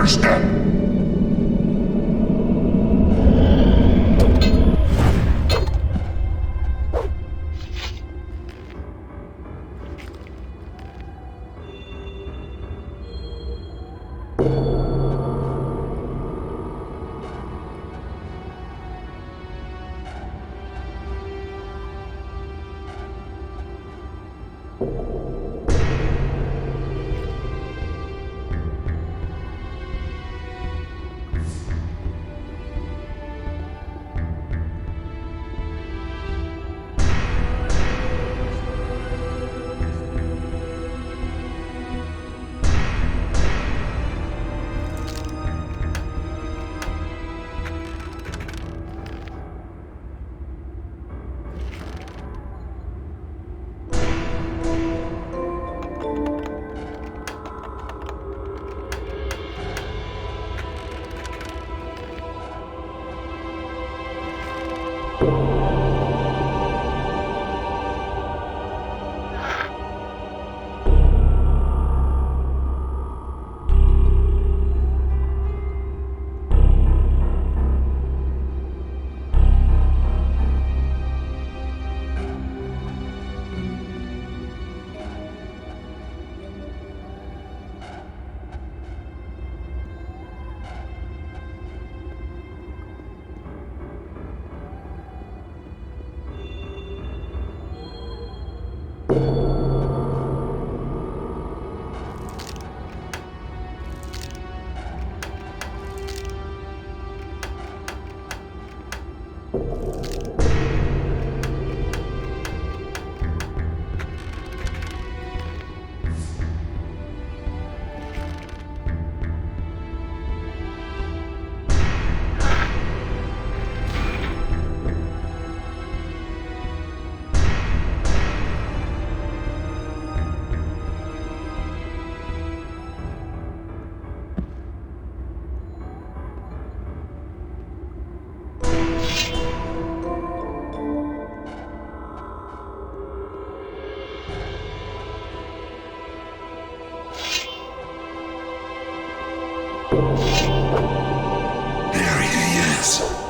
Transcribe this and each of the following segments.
every step. There he is.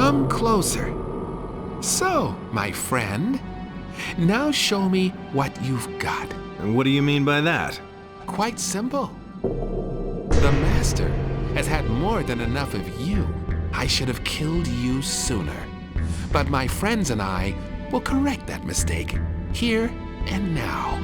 Come closer. So, my friend, now show me what you've got. And what do you mean by that? Quite simple. The Master has had more than enough of you. I should have killed you sooner. But my friends and I will correct that mistake, here and now.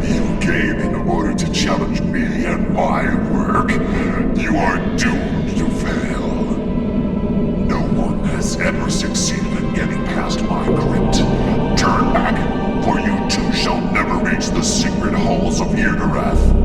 You came in order to challenge me and my work. You are doomed to fail. No one has ever succeeded in getting past my crypt. Turn back, for you too shall never reach the secret halls of Irdorath.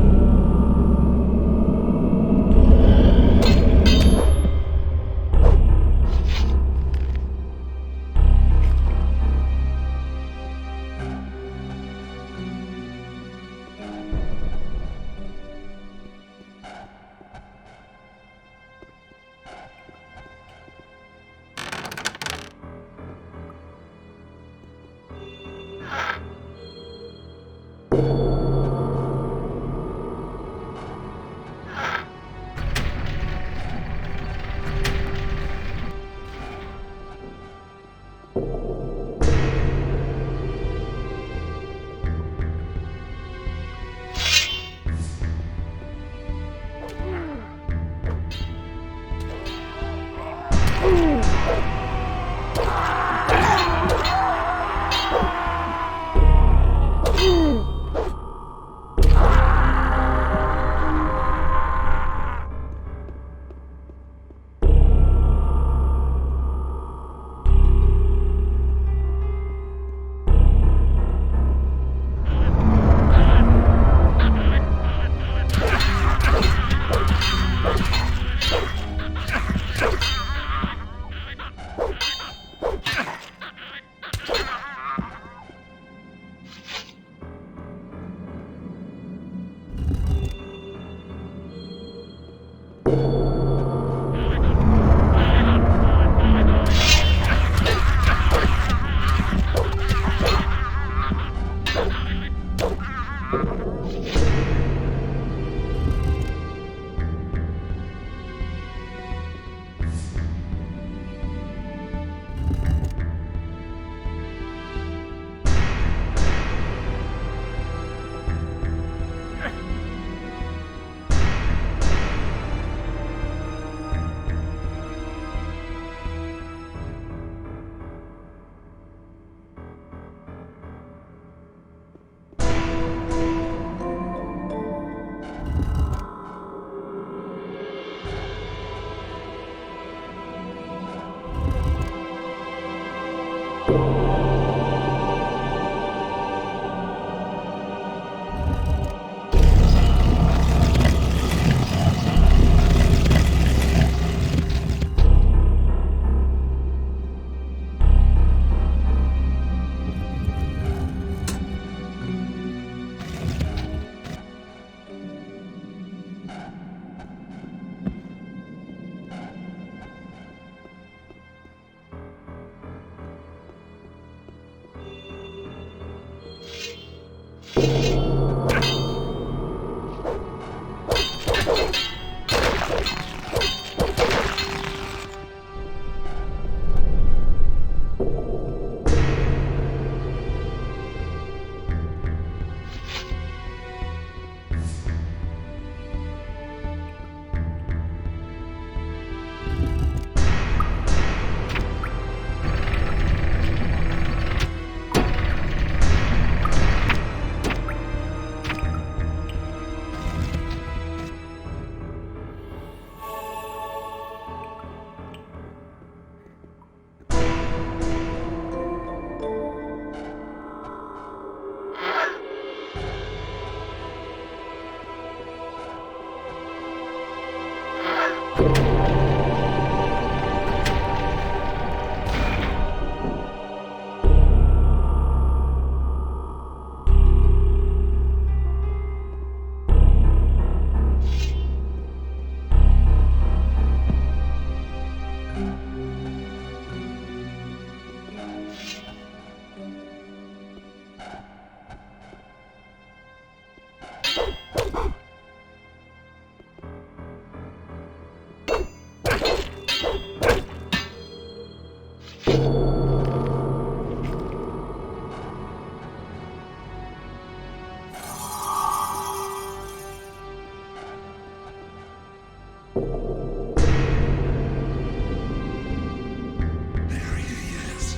There he is.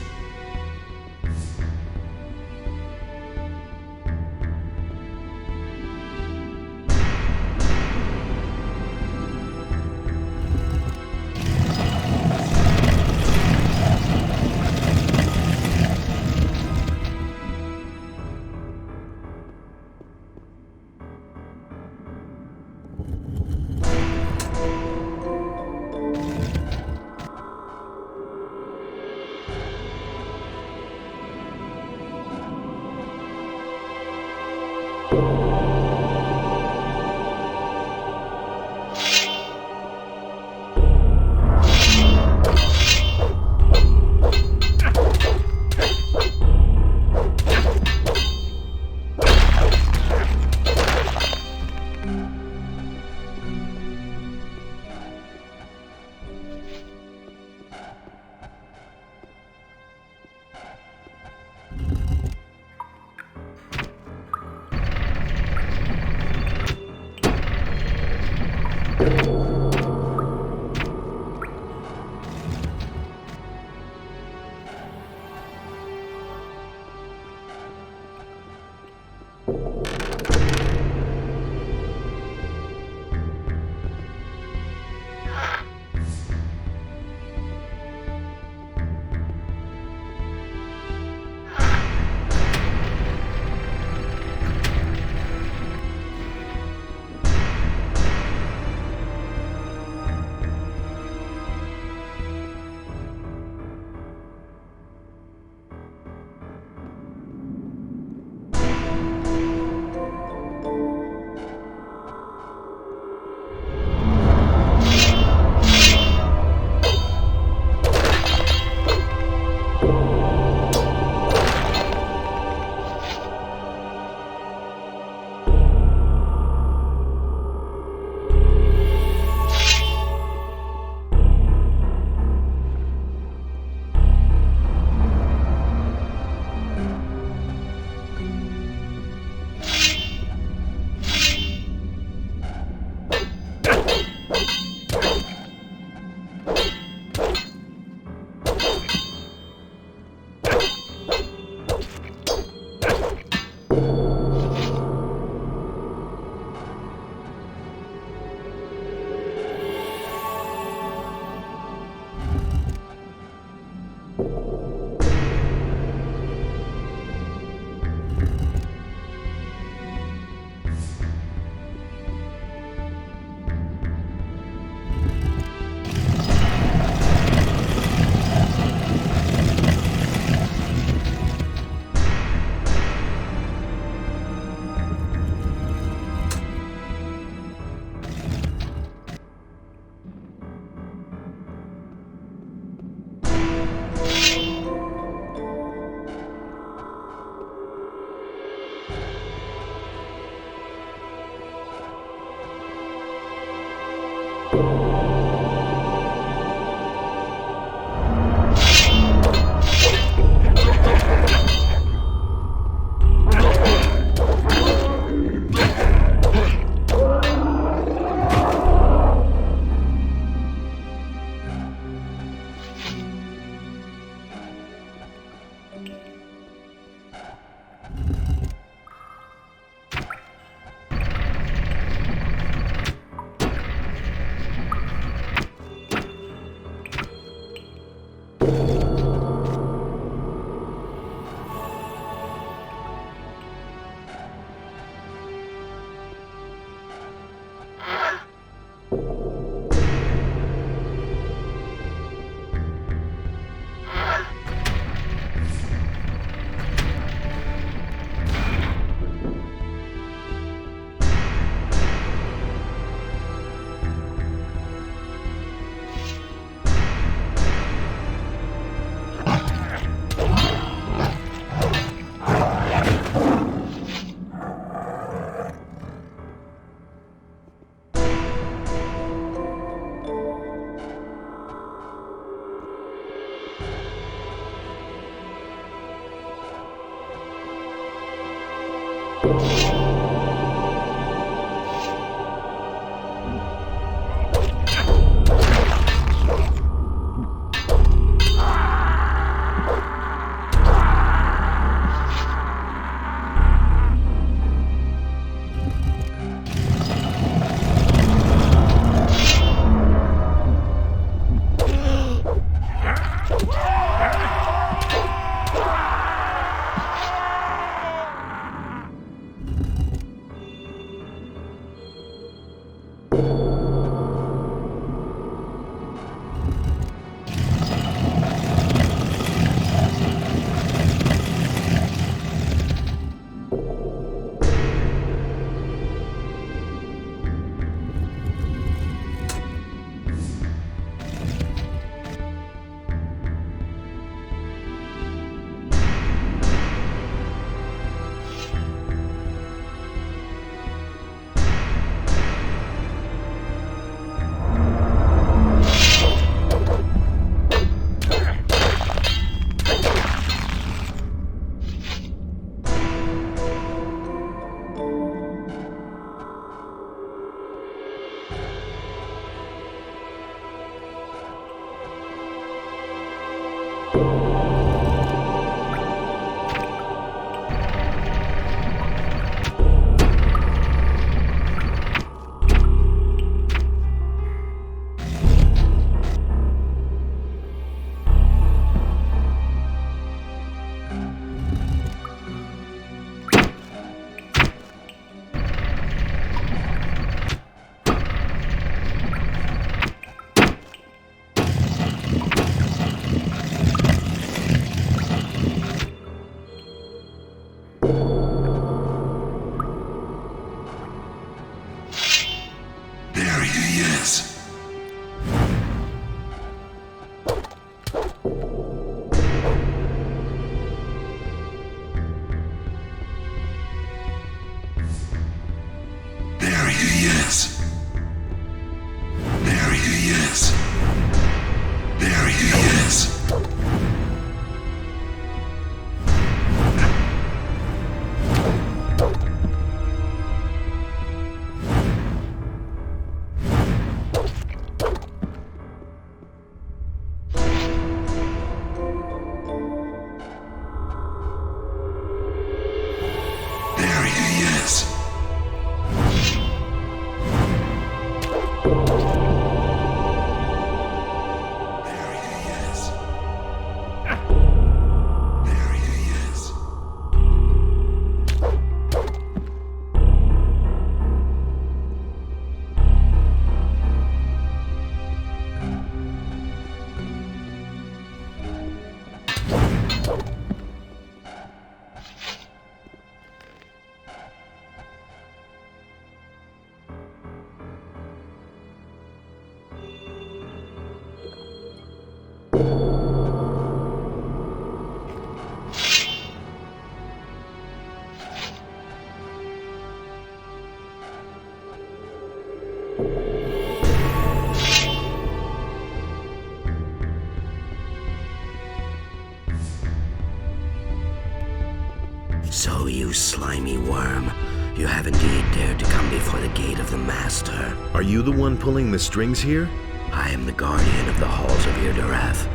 So, you slimy worm, you have indeed dared to come before the gate of the Master. Are you the one pulling the strings here? I am the guardian of the halls of Irdorath,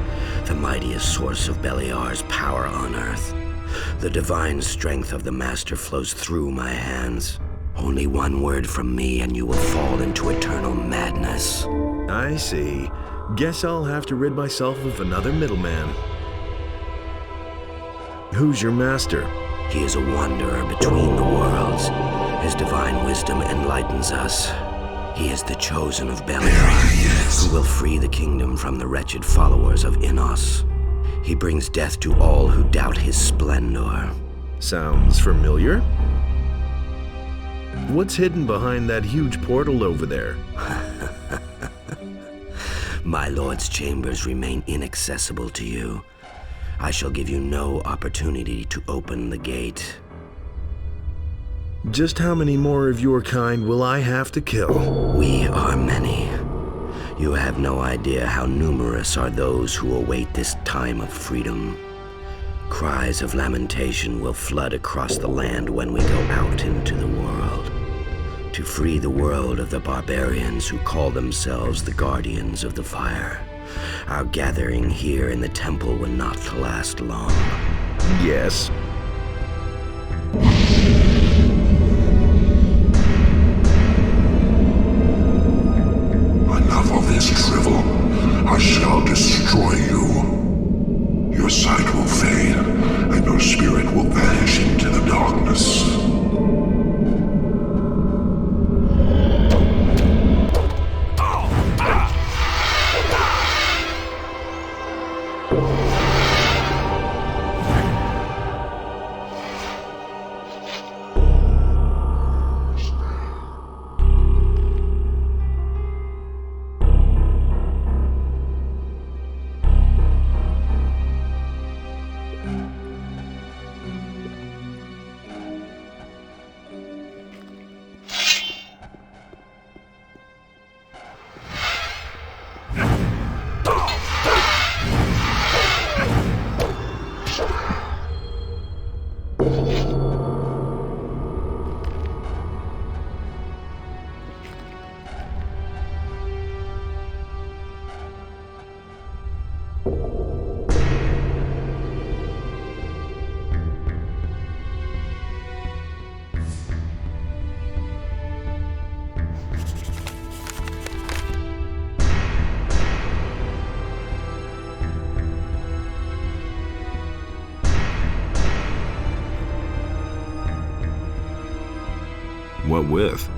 the mightiest source of Beliar's power on Earth. The divine strength of the Master flows through my hands. Only one word from me and you will fall into eternal madness. I see. Guess I'll have to rid myself of another middleman. Who's your master? He is a wanderer between the worlds. His divine wisdom enlightens us. He is the chosen of Beliar, who will free the kingdom from the wretched followers of Innos. He brings death to all who doubt his splendor. Sounds familiar? What's hidden behind that huge portal over there? My lord's chambers remain inaccessible to you. I shall give you no opportunity to open the gate. Just how many more of your kind will I have to kill? We are many. You have no idea how numerous are those who await this time of freedom. Cries of lamentation will flood across the land when we go out into the world. To free the world of the barbarians who call themselves the Guardians of the Fire. Our gathering here in the temple will not last long. Yes. Enough of this drivel. I shall destroy you. Your sight will fade, and your spirit will vanish into the darkness. What with?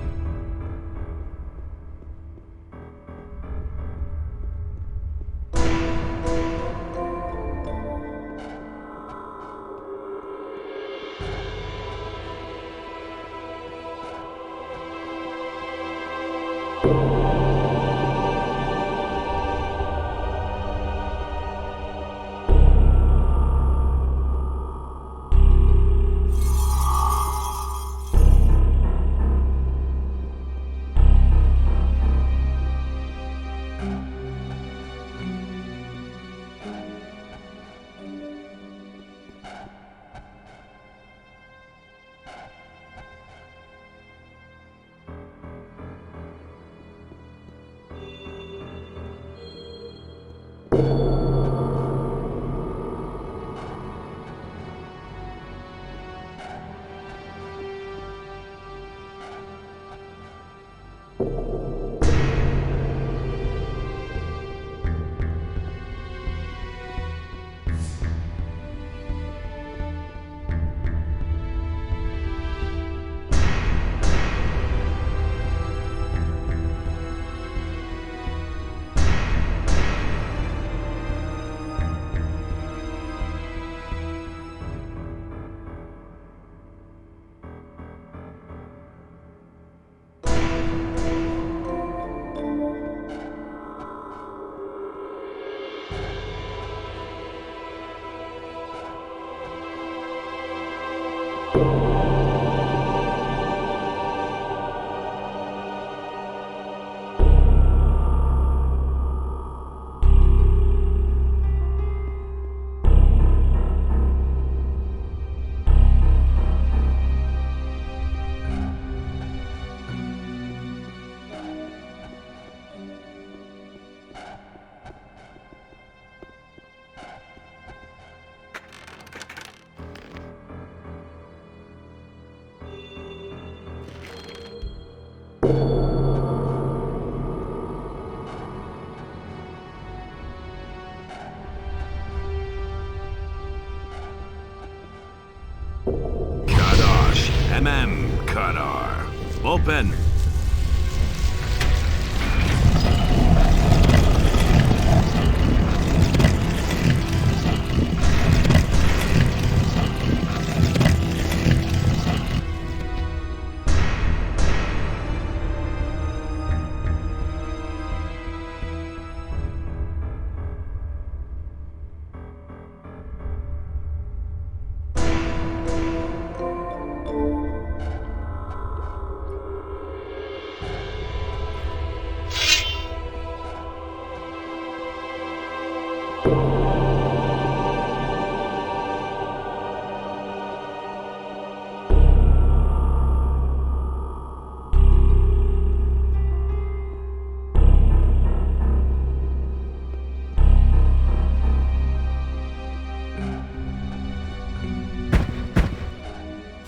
Kadar. Open.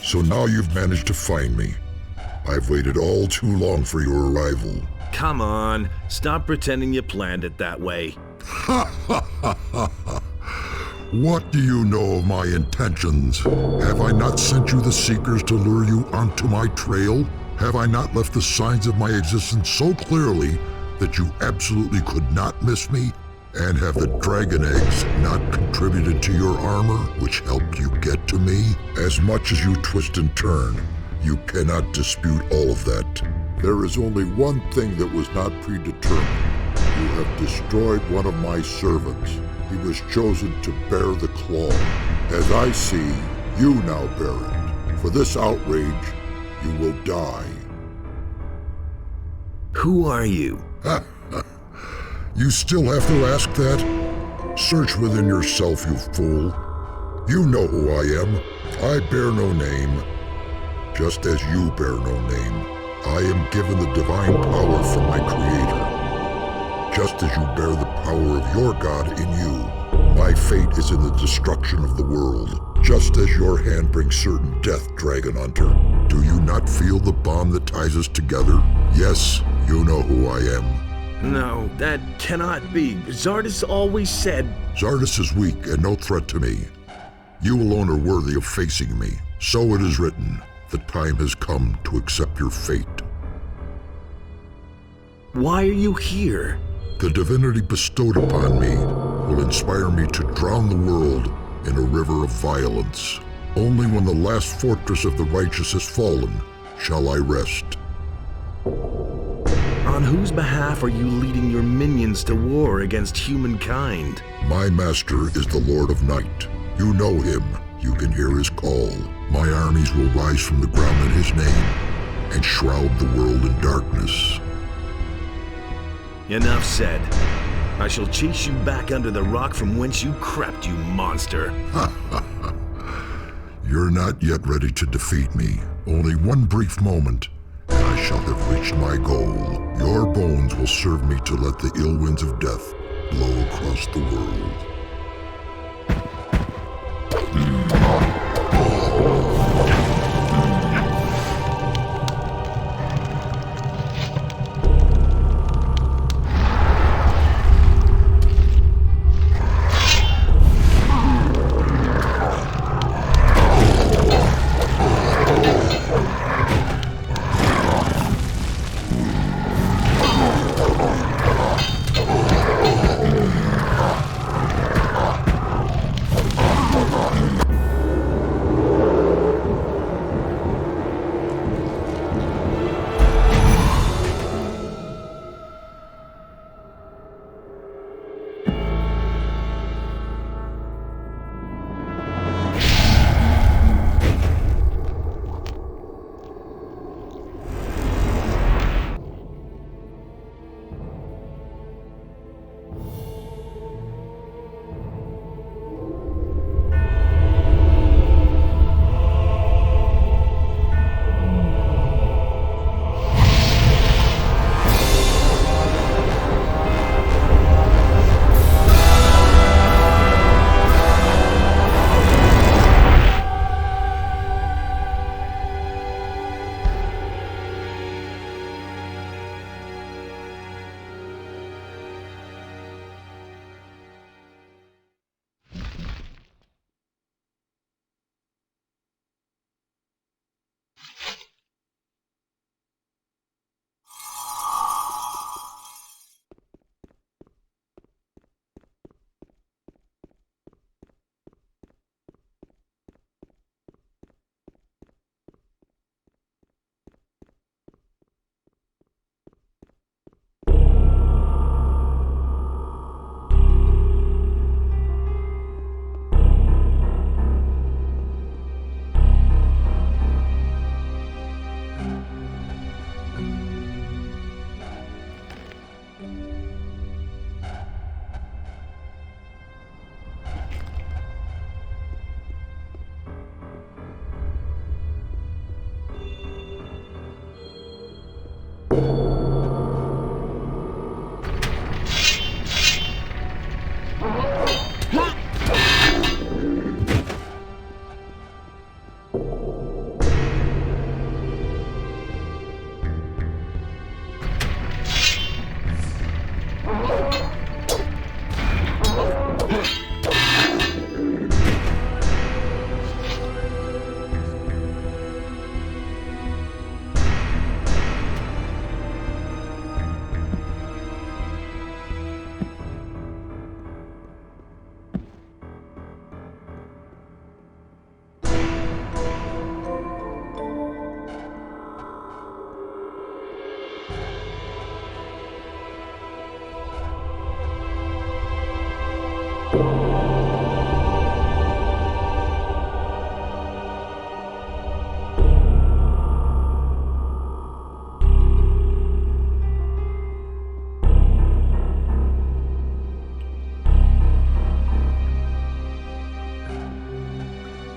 So now you've managed to find me. I've waited all too long for your arrival. Come on, stop pretending you planned it that way. What do you know of my intentions? Have I not sent you the Seekers to lure you onto my trail? Have I not left the signs of my existence so clearly that you absolutely could not miss me? And have the dragon eggs not contributed to your armor, which helped you get to me? As much as you twist and turn, you cannot dispute all of that. There is only one thing that was not predetermined. You have destroyed one of my servants. He was chosen to bear the claw. As I see, you now bear it. For this outrage, you will die. Who are you? You still have to ask that? Search within yourself, you fool. You know who I am. I bear no name, just as you bear no name. I am given the divine power from my Creator, just as you bear the power of your God in you. My fate is in the destruction of the world, just as your hand brings certain death, Dragon Hunter. Do you not feel the bond that ties us together? Yes, you know who I am. No, that cannot be. Zardus always said... Zardus is weak and no threat to me. You alone are worthy of facing me. So it is written. The time has come to accept your fate. Why are you here? The divinity bestowed upon me will inspire me to drown the world in a river of violence. Only when the last fortress of the righteous has fallen shall I rest. On whose behalf are you leading your minions to war against humankind? My master is the Lord of Night. You know him. You can hear his call. My armies will rise from the ground in his name and shroud the world in darkness. Enough said. I shall chase you back under the rock from whence you crept, you monster. You're not yet ready to defeat me. Only one brief moment, and I shall have reached my goal. Your bones will serve me to let the ill winds of death blow across the world.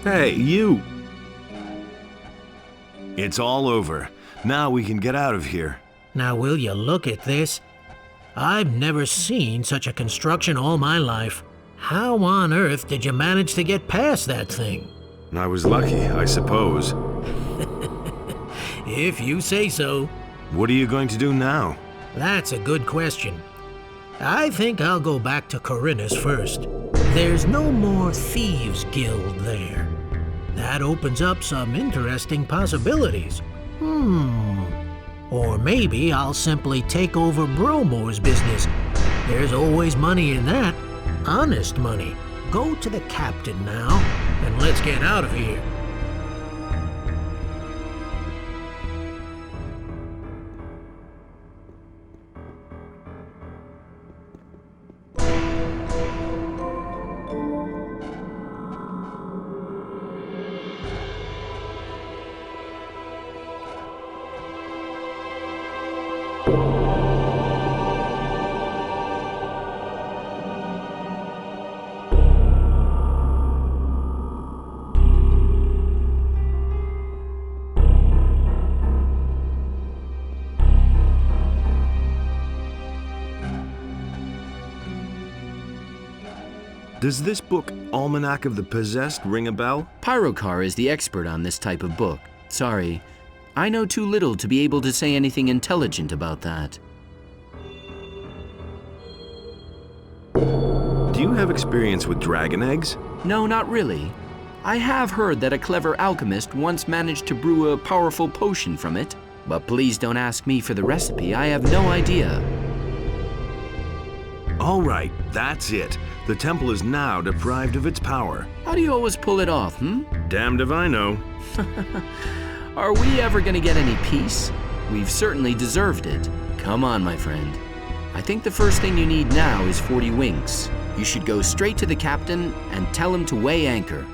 Hey, you! It's all over. Now we can get out of here. Now will you look at this? I've never seen such a construction all my life. How on earth did you manage to get past that thing? I was lucky, I suppose. If you say so. What are you going to do now? That's a good question. I think I'll go back to Khorinis first. There's no more Thieves' Guild there. That opens up some interesting possibilities. Or maybe I'll simply take over Bromo's business. There's always money in that. Honest money. Go to the captain now, and let's get out of here. Does this book, Almanac of the Possessed, ring a bell? Pyrocar is the expert on this type of book. Sorry, I know too little to be able to say anything intelligent about that. Do you have experience with dragon eggs? No, not really. I have heard that a clever alchemist once managed to brew a powerful potion from it, but please don't ask me for the recipe. I have no idea. All right, that's it. The temple is now deprived of its power. How do you always pull it off, Damned if I know. Are we ever gonna get any peace? We've certainly deserved it. Come on, my friend. I think the first thing you need now is 40 winks. You should go straight to the captain and tell him to weigh anchor.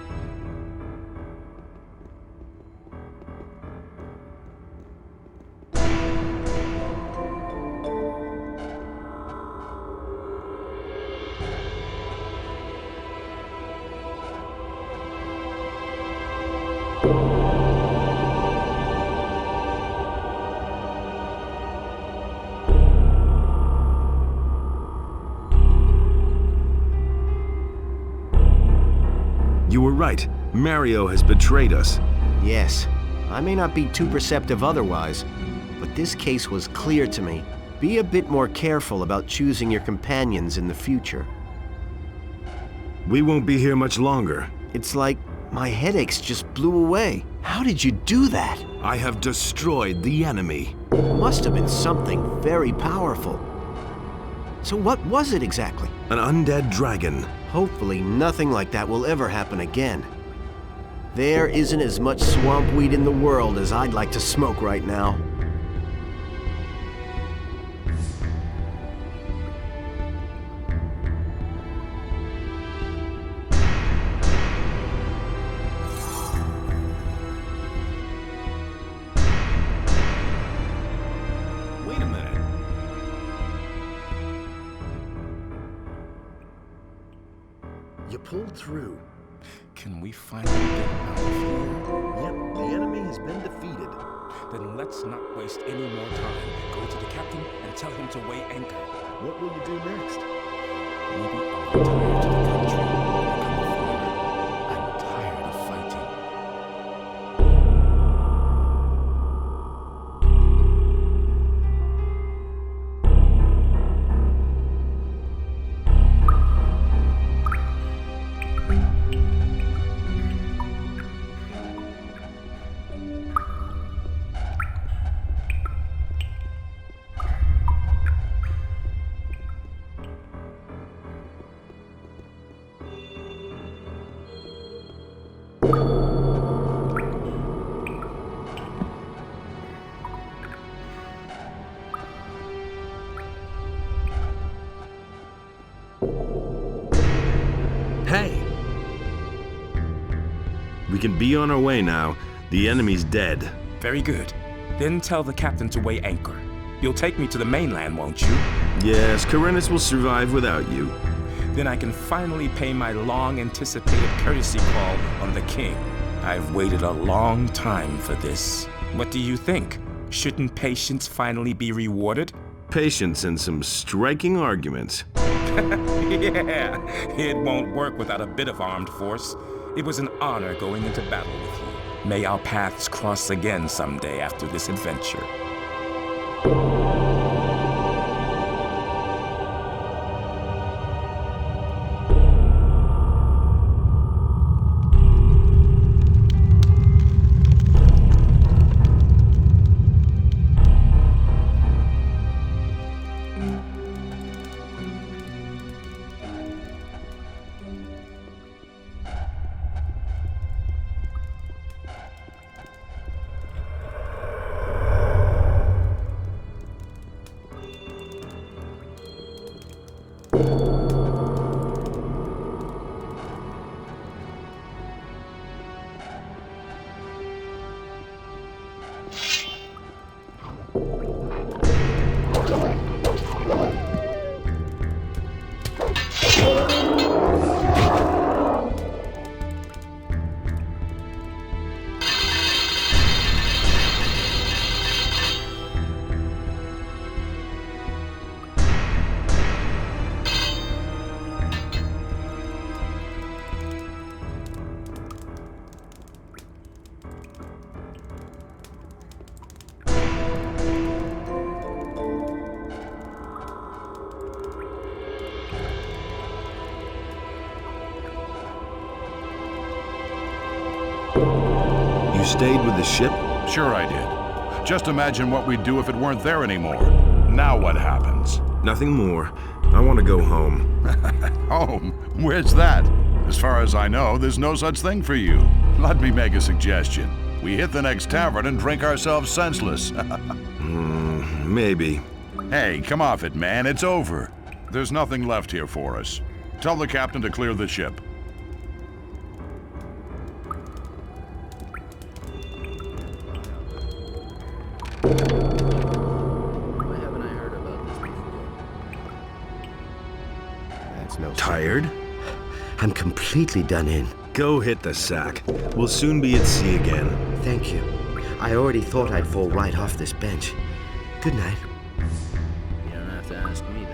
You were right. Mario has betrayed us. Yes, I may not be too perceptive otherwise, but this case was clear to me. Be a bit more careful about choosing your companions in the future. We won't be here much longer. It's like my headaches just blew away. How did you do that? I have destroyed the enemy. Must have been something very powerful. So what was it exactly? An undead dragon. Hopefully nothing like that will ever happen again. There isn't as much swamp weed in the world as I'd like to smoke right now. Wait a minute. You pulled through. Can we finally get out of here? Yep, the enemy has been defeated. Then let's not waste any more time. Go to the captain and tell him to weigh anchor. What will you do next? Maybe I'll retire to the country and become a farmer. I'm tired of fighting. Hey, We can be on our way now. The enemy's dead. Very good. Then tell the captain to weigh anchor. You'll take me to the mainland, won't you? Yes, Khorinis will survive without you. then I can finally pay my long-anticipated courtesy call on the king. I've waited a long time for this. What do you think? Shouldn't patience finally be rewarded? Patience and some striking arguments. Yeah, it won't work without a bit of armed force. It was an honor going into battle with you. May our paths cross again someday after this adventure. You stayed with the ship? Sure I did. Just imagine what we'd do if it weren't there anymore. Now what happens? Nothing more. I want to go home. Home? Where's that? As far as I know, there's no such thing for you. Let me make a suggestion. We hit the next tavern and drink ourselves senseless. Maybe. Hey, come off it, man. It's over. There's nothing left here for us. Tell the captain to clear the ship. Why haven't I heard about this before? That's no Tired? I'm completely done in. Go hit the sack. We'll soon be at sea again. Thank you. I already thought I'd fall right off this bench. Good night. You don't have to ask me that.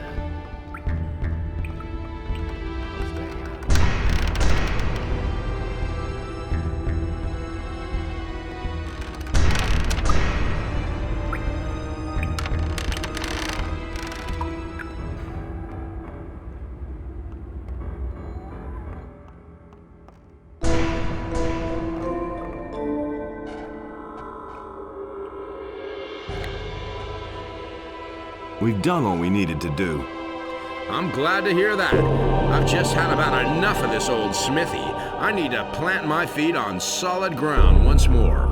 We've done all we needed to do. I'm glad to hear that. I've just had about enough of this old smithy. I need to plant my feet on solid ground once more.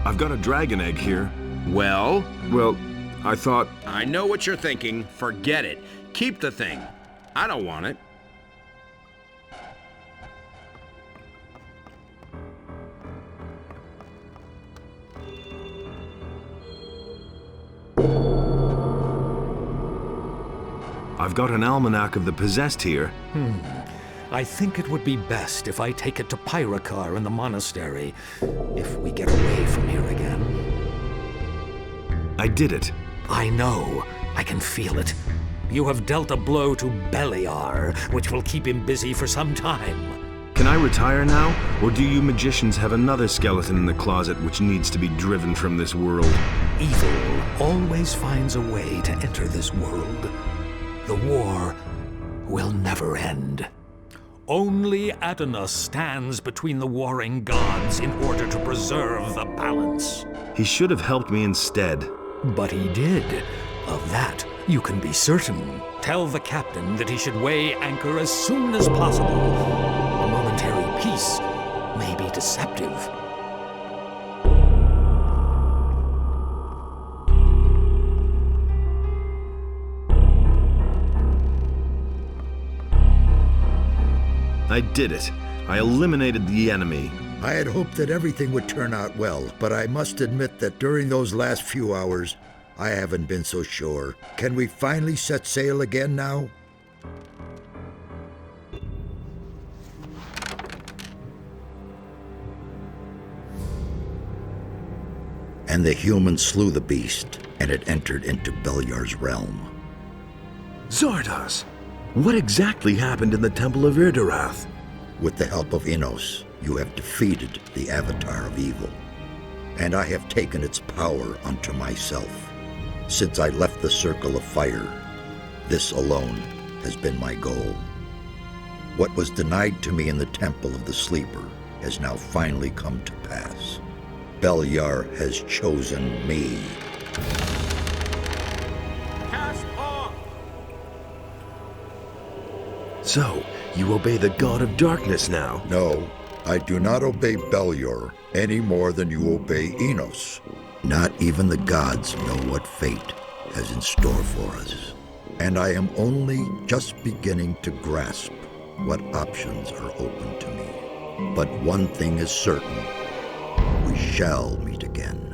I've got a dragon egg here. Well? Well, I thought... I know what you're thinking. Forget it. Keep the thing. I don't want it. I've got an almanac of the possessed here. I think it would be best if I take it to Pyrakar in the monastery, if we get away from here again. I did it. I know. I can feel it. You have dealt a blow to Beliar, which will keep him busy for some time. Can I retire now? Or do you magicians have another skeleton in the closet which needs to be driven from this world? Evil always finds a way to enter this world. The war will never end. Only Adonis stands between the warring gods in order to preserve the balance. He should have helped me instead. But he did. Of that, you can be certain. Tell the captain that he should weigh anchor as soon as possible. A momentary peace may be deceptive. I did it. I eliminated the enemy. I had hoped that everything would turn out well, but I must admit that during those last few hours, I haven't been so sure. Can we finally set sail again now? And the humans slew the beast, and it entered into Beliar's realm. Zardos, what exactly happened in the Temple of Irdorath? With the help of Innos, you have defeated the Avatar of Evil, and I have taken its power unto myself. Since I left the Circle of Fire, this alone has been my goal. What was denied to me in the Temple of the Sleeper has now finally come to pass. Beliar has chosen me. Cast off! So, you obey the God of Darkness now? No, I do not obey Beliar any more than you obey Innos. Not even the gods know what fate has in store for us. And I am only just beginning to grasp what options are open to me. But one thing is certain. We shall meet again.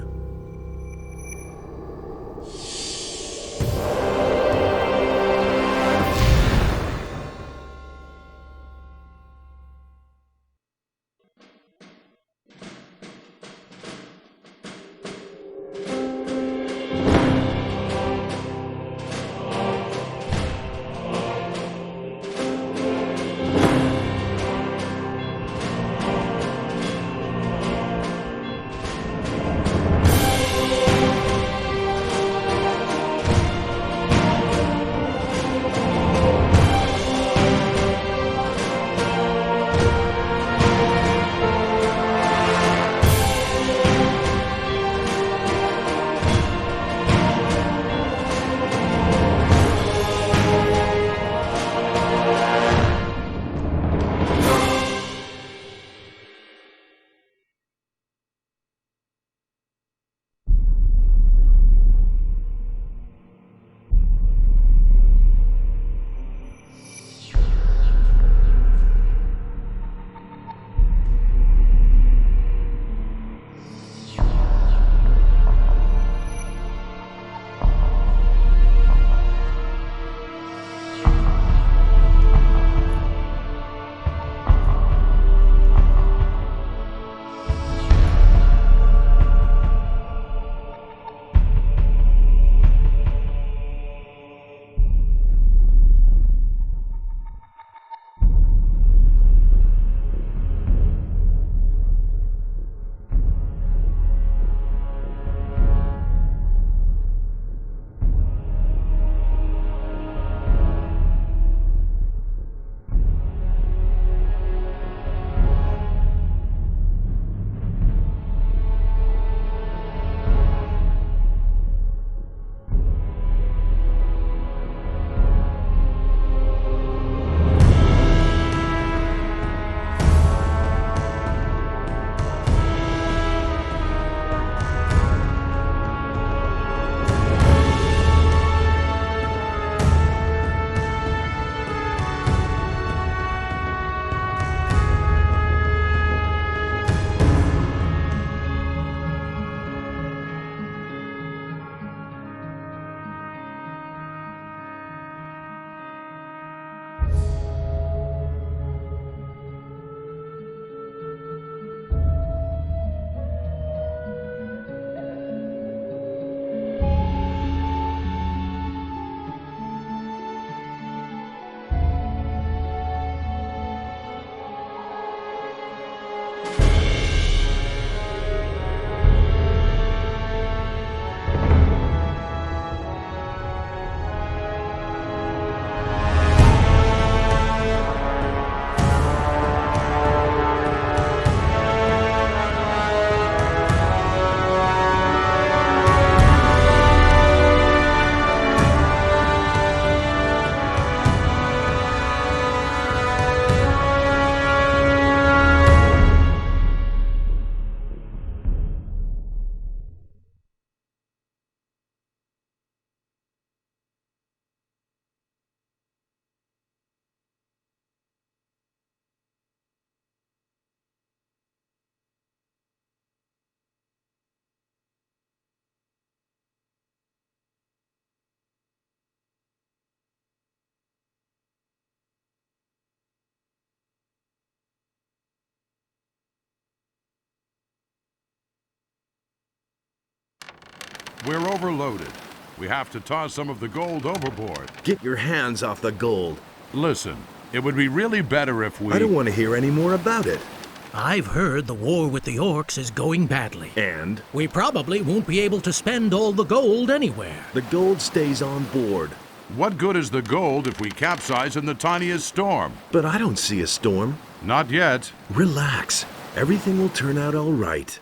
We're overloaded. We have to toss some of the gold overboard. Get your hands off the gold. Listen, it would be really better if we... I don't want to hear any more about it. I've heard the war with the orcs is going badly. And? We probably won't be able to spend all the gold anywhere. The gold stays on board. What good is the gold if we capsize in the tiniest storm? But I don't see a storm. Not yet. Relax. Everything will turn out all right.